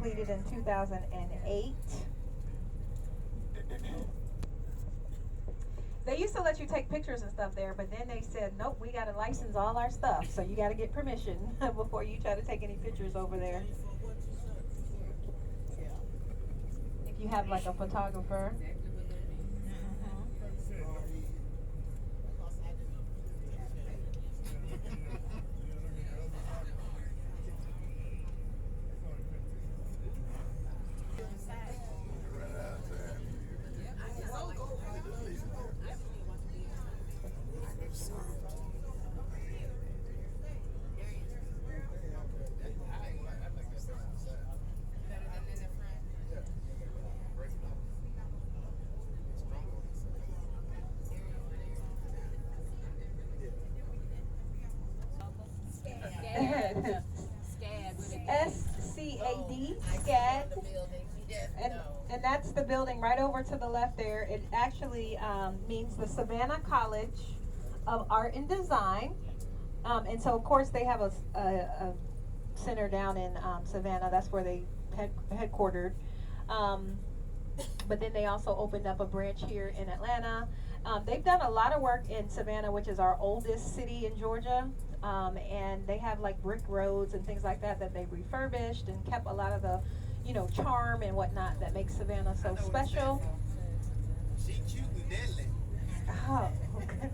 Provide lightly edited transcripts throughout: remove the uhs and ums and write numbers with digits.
completed in 2008. They used to let you take pictures and stuff there, but then they said, nope, we got to license all our stuff. So you got to get permission before you try to take any pictures over there. If you have like a photographer. SCAD, SCAD, and that's the building right over to the left there. It actually means the Savannah College of Art and Design, and so of course they have a center down in Savannah. That's where they headquartered. But then they also opened up a branch here in Atlanta. They've done a lot of work in Savannah, which is our oldest city in Georgia. And they have like brick roads and things like that that they've refurbished and kept a lot of the, charm and whatnot that makes Savannah so special. She cute and deadly. Oh, okay.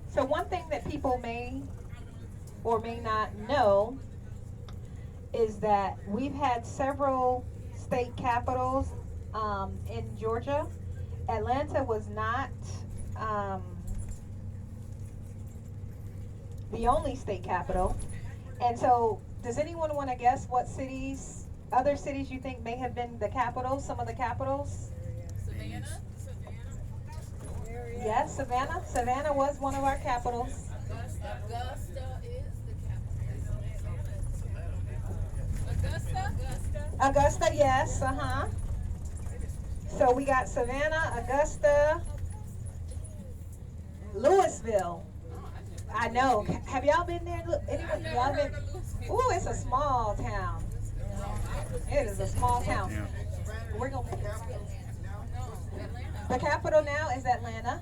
So one thing that people may or may not know is that we've had several state capitals in Georgia. Atlanta was not the only state capital. And so does anyone want to guess what cities, other cities you think may have been the capitals, some of the capitals? Savannah? Yes, Savannah. Savannah was one of our capitals. Augusta is the capital. Augusta, yes, So we got Savannah, Augusta, Louisville. I know. Have y'all been there? Anyone? Y'all been? Ooh, it's a small town. It is a small town. We're gonna. The capital now is Atlanta.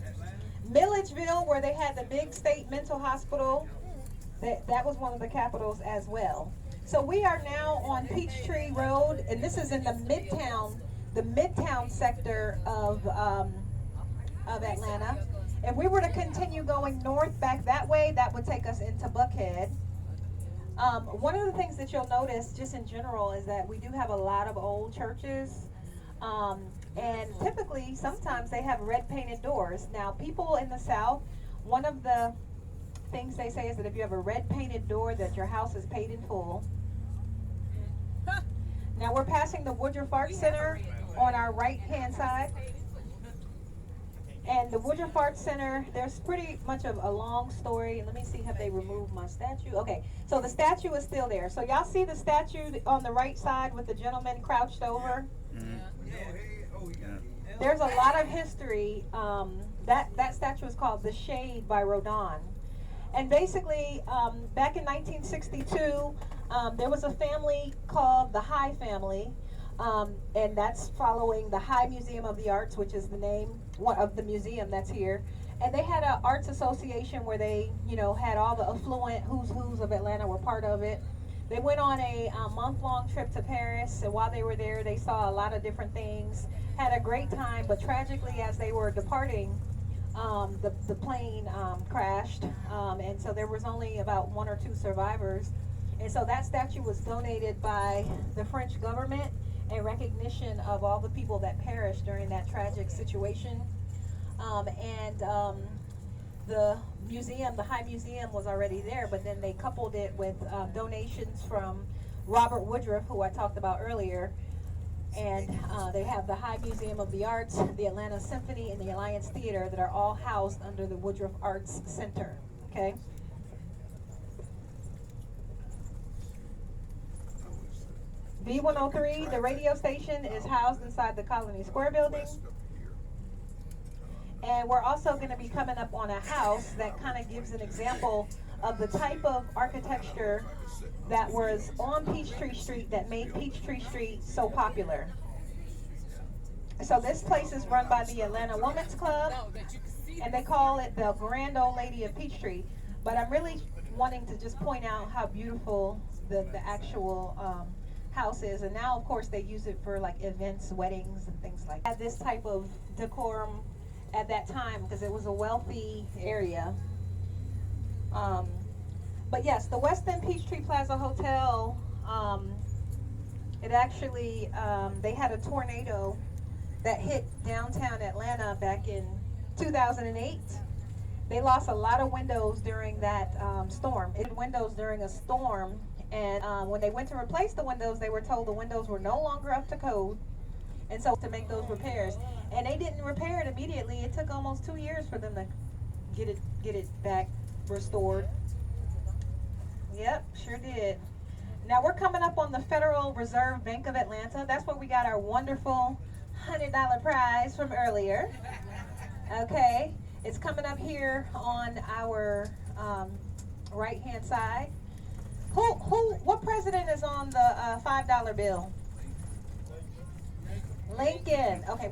Milledgeville, where they had the big state mental hospital, that was one of the capitals as well. So we are now on Peachtree Road, and this is in the Midtown sector of Atlanta. If we were to continue going north back that way, that would take us into Buckhead. One of the things that you'll notice just in general is that we do have a lot of old churches. And typically, sometimes they have red painted doors. Now, people in the South, one of the things they say is that if you have a red painted door, that your house is paid in full. Now, we're passing the Woodruff Art Center on our right-hand side. And the Woodruff Art Center, there's pretty much of a long story. And let me see, have they removed my statue? Okay, so the statue is still there. So y'all see the statue on the right side with the gentleman crouched over? There's a lot of history. That statue is called The Shade by Rodin. And basically, back in 1962, there was a family called the High family, and that's following the High Museum of the Arts, which is the name of the museum that's here. And they had an arts association where they, had all the affluent who's of Atlanta were part of it. They went on a month-long trip to Paris, and while they were there, they saw a lot of different things, had a great time, but tragically, as they were departing, the plane crashed, and so there was only about 1 or 2 survivors. And so that statue was donated by the French government in recognition of all the people that perished during that tragic situation. The museum, the High Museum, was already there, but then they coupled it with donations from Robert Woodruff, who I talked about earlier. And they have the High Museum of the Arts, the Atlanta Symphony, and the Alliance Theater that are all housed under the Woodruff Arts Center. Okay? V103, the radio station, is housed inside the Colony Square building. And we're also going to be coming up on a house that kind of gives an example of the type of architecture that was on Peachtree Street that made Peachtree Street so popular. So this place is run by the Atlanta Women's Club, No, that you can see. and they call it the Grand Old Lady of Peachtree. But I'm really wanting to just point out how beautiful the actual house is. And now, of course, they use it for like events, weddings, and things like that. Had this type of decorum at that time because it was a wealthy area. But yes, the Westin Peachtree Plaza Hotel, it actually, they had a tornado that hit downtown Atlanta back in 2008. They lost a lot of windows during that storm. It had windows during a storm, and when they went to replace the windows, they were told the windows were no longer up to code, and so to make those repairs. And they didn't repair it immediately. It took almost 2 years for them to get it back restored. Yep, sure did. Now we're coming up on the Federal Reserve Bank of Atlanta. That's where we got our wonderful $100 prize from earlier. Okay, it's coming up here on our right-hand side. What president is on the $5 bill? Lincoln. Okay.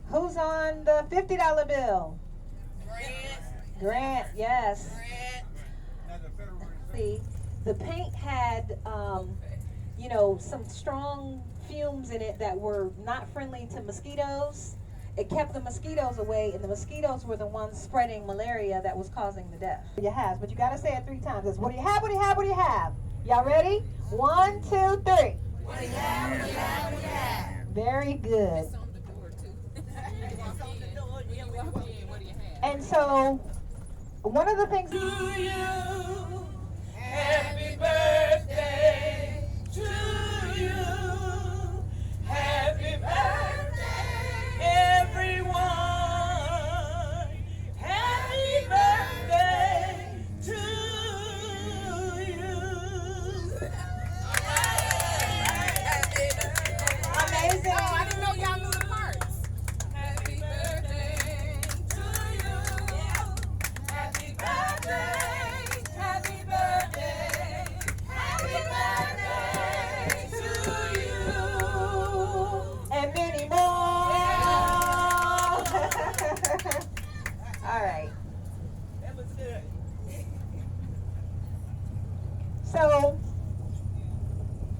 Who's on the $50 bill? Grant, yes. See, the paint had, you know, some strong fumes in it that were not friendly to mosquitoes. It kept the mosquitoes away, and the mosquitoes were the ones spreading malaria that was causing the death. You have, but you gotta say it 3 times. It's what do you have, what do you have, what do you have? Y'all ready? 1, 2, 3. What do you have? What do you have? What do you have? Very good. It's on the door too. When you walk in, what do you have? And so, one of the things. Happy birthday to you. Happy birthday, everyone. Happy birthday to you. Amazing. Oh, I didn't know y'all knew the parts. Happy birthday to you. Happy birthday. Happy birthday. Happy birthday to you. And many more. All right. That was good. So,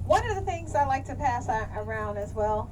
one of the things I like to pass around as well